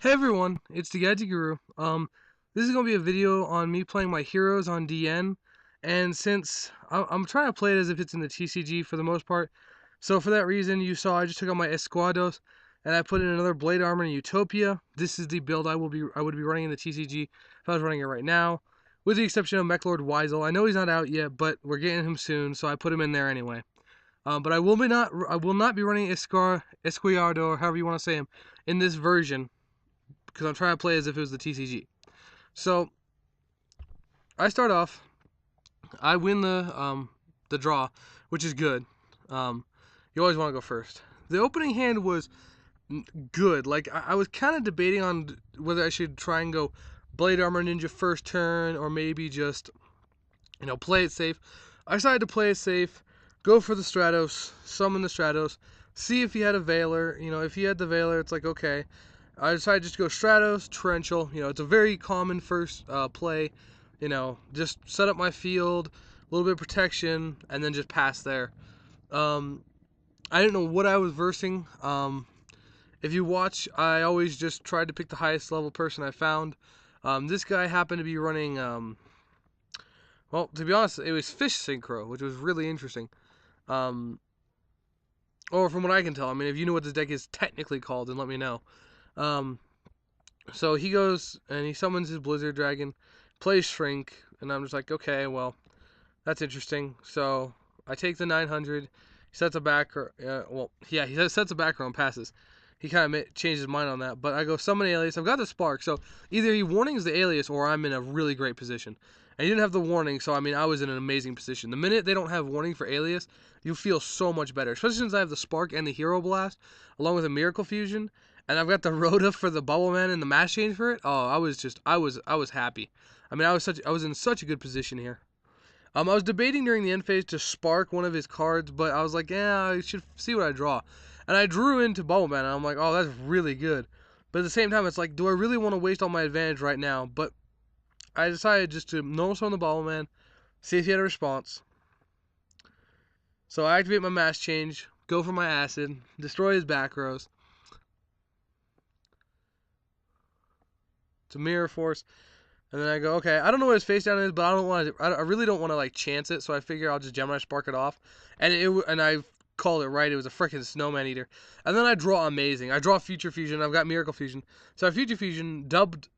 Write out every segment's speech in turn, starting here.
Hey everyone, it's the Gadget Guru. This is gonna be a video on me playing my heroes on DN, and since I'm trying to play it as if it's in the TCG for the most part, so for that reason you saw I just took out my Escuados and I put in another Blade Armor in Utopia. This is the build I would be running in the TCG if I was running it right now, with the exception of Mechlord Weisel. I know he's not out yet, but we're getting him soon, so I put him in there anyway. But I will not be running Esquiardo, or however you want to say him, in this version because I'm trying to play as if it was the TCG. So I start off, I win the draw, which is good. You always want to go first. The opening hand was good. Like I was kind of debating on whether I should try and go Blade Armor Ninja first turn or maybe just play it safe. I decided to play it safe, go for the Stratos, summon the Stratos, see if he had a Veiler. If he had the Veiler, it's like okay. I decided just to go Stratos, Torrential. It's a very common first play. Just set up my field, a little bit of protection, and then just pass there. I didn't know what I was versing. If you watch, I always just tried to pick the highest level person I found. This guy happened to be running, well, to be honest, it was Fish Synchro, which was really interesting. Or from what I can tell. I mean, if you know what this deck is technically called, then let me know. So he goes and he summons his Blizzard Dragon, plays Shrink, and I'm just like, okay, well, that's interesting. So I take the 900, he sets a back, he sets a back row and passes. He kind of changed his mind on that, but I go summon Alias. I've got the Spark, so either he warnings the Alias or I'm in a really great position. And he didn't have the warning, so I mean, I was in an amazing position. The minute they don't have warning for Alias, you feel so much better, especially since I have the Spark and the Hero Blast, along with a Miracle Fusion. And I've got the Rhoda for the Bubble Man and the Mass Change for it. Oh, I was happy. I mean, I was in such a good position here. I was debating during the end phase to spark one of his cards, but I was like, yeah, I should see what I draw. And I drew into Bubble Man, and I'm like, oh, that's really good. But at the same time, it's like, do I really want to waste all my advantage right now? But I decided just to normal summon the Bubble Man, see if he had a response. So I activate my Mass Change, go for my Acid, destroy his back rows. It's a Mirror Force. And then I go, okay, I don't know what his face down is, but I really don't want to like chance it, so I figure I'll just Gemini Spark it off. And I called it right. It was a freaking Snowman Eater. And then I draw Amazing. I draw Future Fusion. I've got Miracle Fusion. So I Future Fusion, dump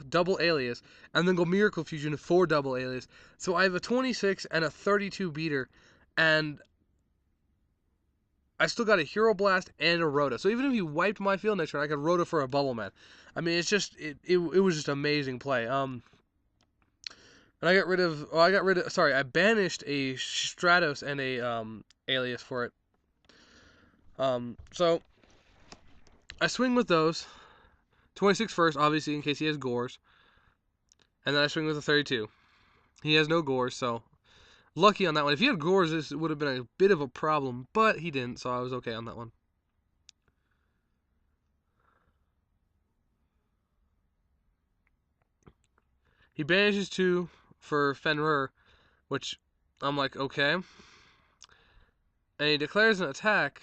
double Alias, and then go Miracle Fusion for double Alias. So I have a 26 and a 32 beater, and I still got a Hero Blast and a Rhoda. So even if he wiped my field next turn, I could Rhoda for a Bubble Man. I mean, it's just it was just amazing play. And I banished a Stratos and a Alias for it. So I swing with those. 26 first, obviously, in case he has Gores. And then I swing with a 32. He has no Gores, so lucky on that one. If he had Gores, this would have been a bit of a problem, but he didn't, so I was okay on that one. He banishes 2 for Fenrir, which I'm like, okay. And he declares an attack.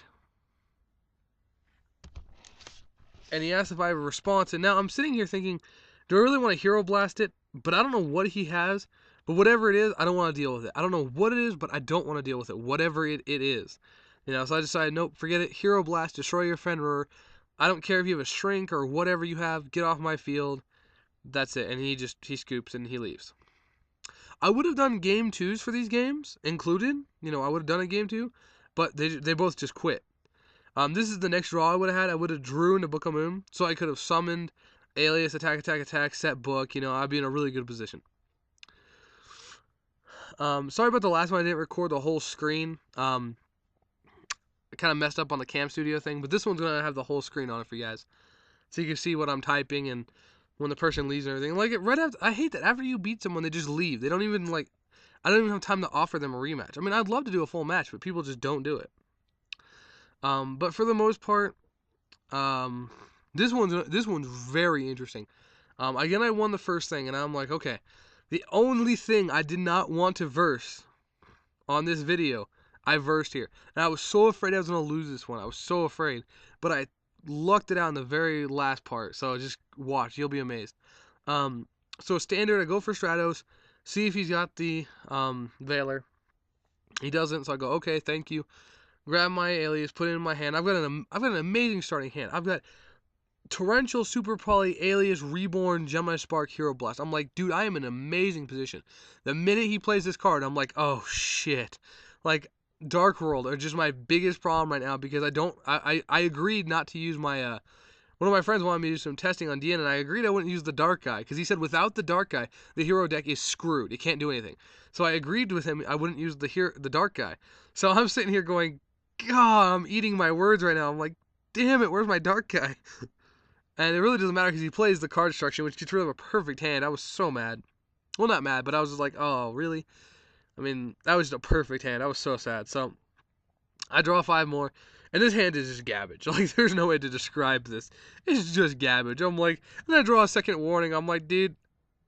And he asks if I have a response. And now I'm sitting here thinking, do I really want to Hero Blast it? But I don't know what he has. But whatever it is, I don't want to deal with it. I don't know what it is, but I don't want to deal with it. Whatever it is. So I decided, nope, forget it. Hero Blast, destroy your Fenrir. I don't care if you have a Shrink or whatever you have. Get off my field. That's it. And he scoops and he leaves. I would have done game 2s for these games included. I would have done a game 2. But they both just quit. This is the next draw I would have had. I would have drew into Book of Moon, so I could have summoned Alias, attack, set book. I'd be in a really good position. Sorry about the last one. I didn't record the whole screen. I kind of messed up on the Cam Studio thing, but this one's going to have the whole screen on it for you guys. So you can see what I'm typing and when the person leaves and everything. Like, I hate that. After you beat someone, they just leave. They don't even, I don't even have time to offer them a rematch. I mean, I'd love to do a full match, but people just don't do it. But for the most part, this one's very interesting. Again, I won the first thing, and I'm like, okay, the only thing I did not want to verse on this video, I versed here. And I was so afraid I was going to lose this one. I was so afraid. But I lucked it out in the very last part. So just watch, you'll be amazed. So standard, I go for Stratos, see if he's got the Veiler. He doesn't, so I go, okay, thank you. Grab my alias, put it in my hand. I've got an amazing starting hand. I've got Torrential, Super Poly, Alias, Reborn, Gemini Spark, Hero Blast. I'm like, dude, I am in an amazing position. The minute he plays this card, I'm like, oh shit. Like, Dark World are just my biggest problem right now because I agreed not to use my one of my friends wanted me to do some testing on DN, and I agreed I wouldn't use the Dark Guy because he said without the Dark Guy, the hero deck is screwed. It can't do anything. So I agreed with him I wouldn't use the Dark Guy. So I'm sitting here going, God, I'm eating my words right now. I'm like, damn it, where's my Dark Guy? And it really doesn't matter because he plays the card destruction, which gets rid of a perfect hand. I was so mad. Well, not mad, but I was just like, oh, really? I mean, that was just a perfect hand. I was so sad. So I draw 5 more, and this hand is just garbage. Like, there's no way to describe this. It's just garbage. I'm like, and I draw a second warning. I'm like, dude,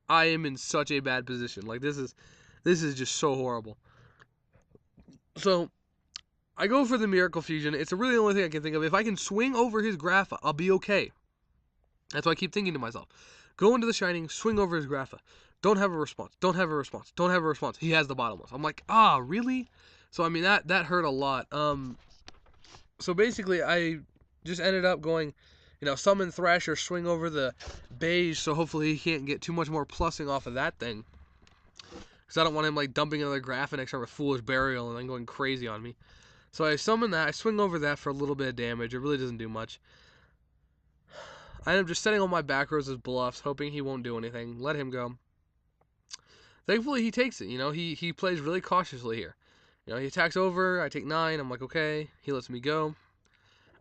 I am in such a bad position. Like, this is just so horrible. So I go for the Miracle Fusion. It's really the only thing I can think of. If I can swing over his Grapha, I'll be okay. That's what I keep thinking to myself. Go into the Shining, swing over his Grapha. Don't have a response. Don't have a response. Don't have a response. He has the Bottomless. I'm like, really? So, I mean, that hurt a lot. So basically, I just ended up going, summon Thrasher, swing over the Beige, so hopefully he can't get too much more plussing off of that thing. Because I don't want him, like, dumping another Graph next time with Foolish Burial and then going crazy on me. So I summon that. I swing over that for a little bit of damage. It really doesn't do much. I end up just setting all my back rows as bluffs, hoping he won't do anything. Let him go. Thankfully, he takes it. He plays really cautiously here. He attacks over. I take 9. I'm like, okay. He lets me go.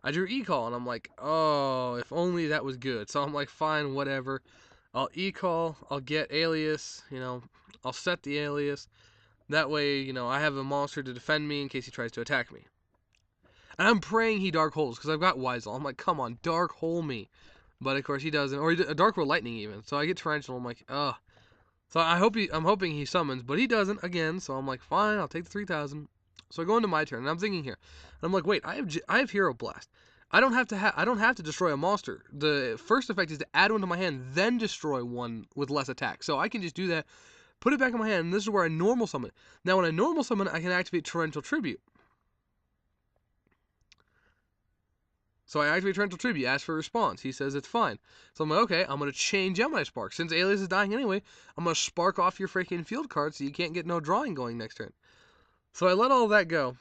I drew E-Call, and I'm like, oh, if only that was good. So I'm like, fine, whatever. I'll E-Call. I'll get Alias. I'll set the Alias. That way, I have a monster to defend me in case he tries to attack me. And I'm praying he Dark Holes, because I've got Weisel. I'm like, come on, Dark Hole me. But of course he doesn't, or a Dark World Lightning even. So I get Torrential. I'm like, ugh. So I'm hoping he summons, but he doesn't again. So I'm like, fine, I'll take the 3,000. So I go into my turn, and I'm thinking here, and I'm like, wait, I have Hero Blast. I don't have to destroy a monster. The first effect is to add one to my hand, then destroy one with less attack. So I can just do that, put it back in my hand, and this is where I normal summon it. Now when I normal summon, I can activate Torrential Tribute. So I activate Torrential Tribute, ask for a response. He says it's fine. So I'm like, okay, I'm going to chain Gemini Spark. Since Alias is dying anyway, I'm going to spark off your freaking field card so you can't get no drawing going next turn. So I let all that go.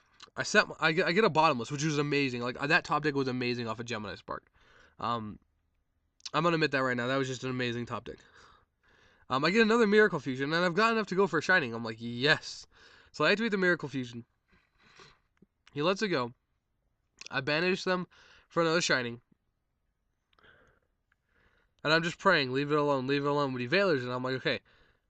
I get a Bottomless, which was amazing. Like, that top deck was amazing off of Gemini Spark. I'm going to admit that right now. That was just an amazing top deck. I get another Miracle Fusion, and I've got enough to go for a Shining. I'm like, yes. So I activate the Miracle Fusion. He lets it go. I banish them for another Shining. And I'm just praying, leave it alone, leave it alone. But he Veilers it, and I'm like, okay,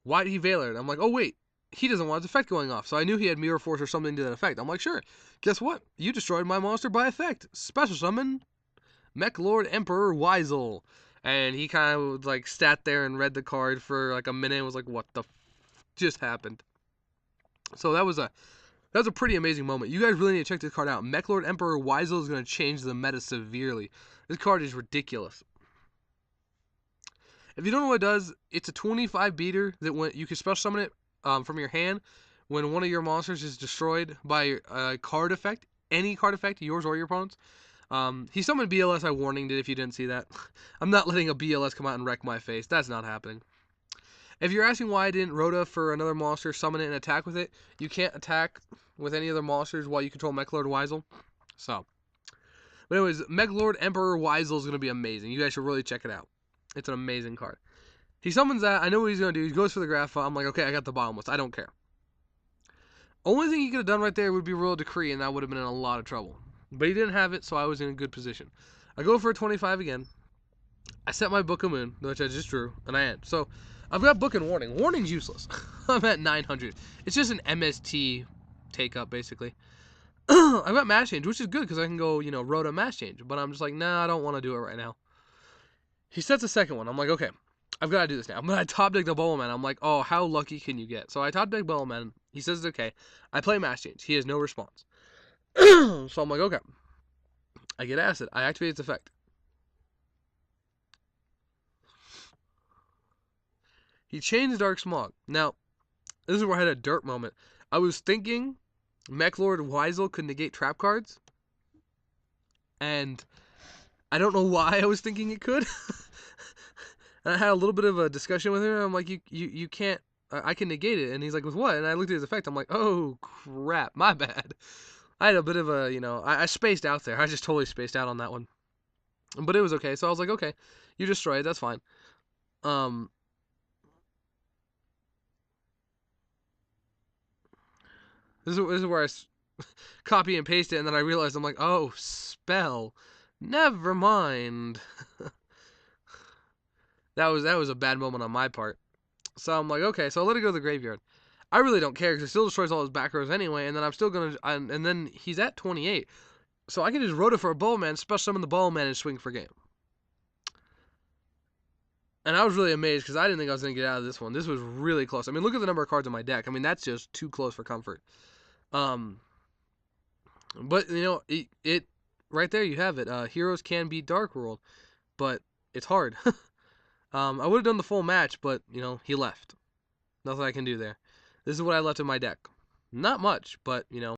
why did he Veiler it? I'm like, oh, wait, he doesn't want his effect going off. So I knew he had Mirror Force or something to that effect. I'm like, sure. Guess what? You destroyed my monster by effect. Special summon Mech Lord Emperor Weisel. And he kind of like sat there and read the card for like a minute and was like, what the just happened? So that was a pretty amazing moment. You guys really need to check this card out. Mech Lord Emperor Weisel is going to change the meta severely. This card is ridiculous. If you don't know what it does, it's a 25 beater that when you can special summon it from your hand when one of your monsters is destroyed by a card effect, any card effect, yours or your opponent's. He summoned BLS, I warninged it if you didn't see that. I'm not letting a BLS come out and wreck my face. That's not happening. If you're asking why I didn't Rhoda for another monster, summon it and attack with it, you can't attack with any other monsters while you control Mech Lord Weisel. So, but anyways, Mech Lord Emperor Weisel is going to be amazing. You guys should really check it out. It's an amazing card. He summons that. I know what he's going to do. He goes for the Grapha. I'm like, okay, I got the Bottomless. I don't care. Only thing he could have done right there would be Royal Decree, and that would have been in a lot of trouble. But he didn't have it, so I was in a good position. I go for a 25 again. I set my Book of Moon, which I just drew, and I end. So I've got Book and Warning. Warning's useless. I'm at 900. It's just an MST take-up, basically. I've got Mass Change, which is good because I can go, Rhoda Mass Change. But I'm just like, nah, I don't want to do it right now. He sets a second one. I'm like, okay, I've got to do this now. I'm going to top deck the Bowman. I'm like, oh, how lucky can you get? So I top deck Bowman. He says it's okay. I play Mass Change. He has no response. So I'm like, okay. I get Acid. I activate its effect. He changed Dark Smog. Now, this is where I had a dirt moment. I was thinking Mech Lord Weisel could negate trap cards, and I don't know why I was thinking it could. And I had a little bit of a discussion with him. I'm like, you can't. I can negate it, and he's like, with what? And I looked at his effect. I'm like, oh crap, my bad. I had a bit of a, I spaced out there. I just totally spaced out on that one, but it was okay. So I was like, okay, you destroy it. That's fine. This is where I copy and paste it, and then I realized I'm like, oh, spell. Never mind. That was a bad moment on my part. So I'm like, okay, so I'll let it go to the graveyard. I really don't care because it still destroys all his back rows anyway, and then I'm still gonna, and then he's at 28, so I can just road it for a Bowman, special summon the Bowman, and swing for game. And I was really amazed because I didn't think I was gonna get out of this one. This was really close. I mean, look at the number of cards in my deck. I mean, that's just too close for comfort. But it right there you have it. Heroes can beat Dark World, but it's hard. I would have done the full match, but he left. Nothing I can do there. This is what I left in my deck. Not much, but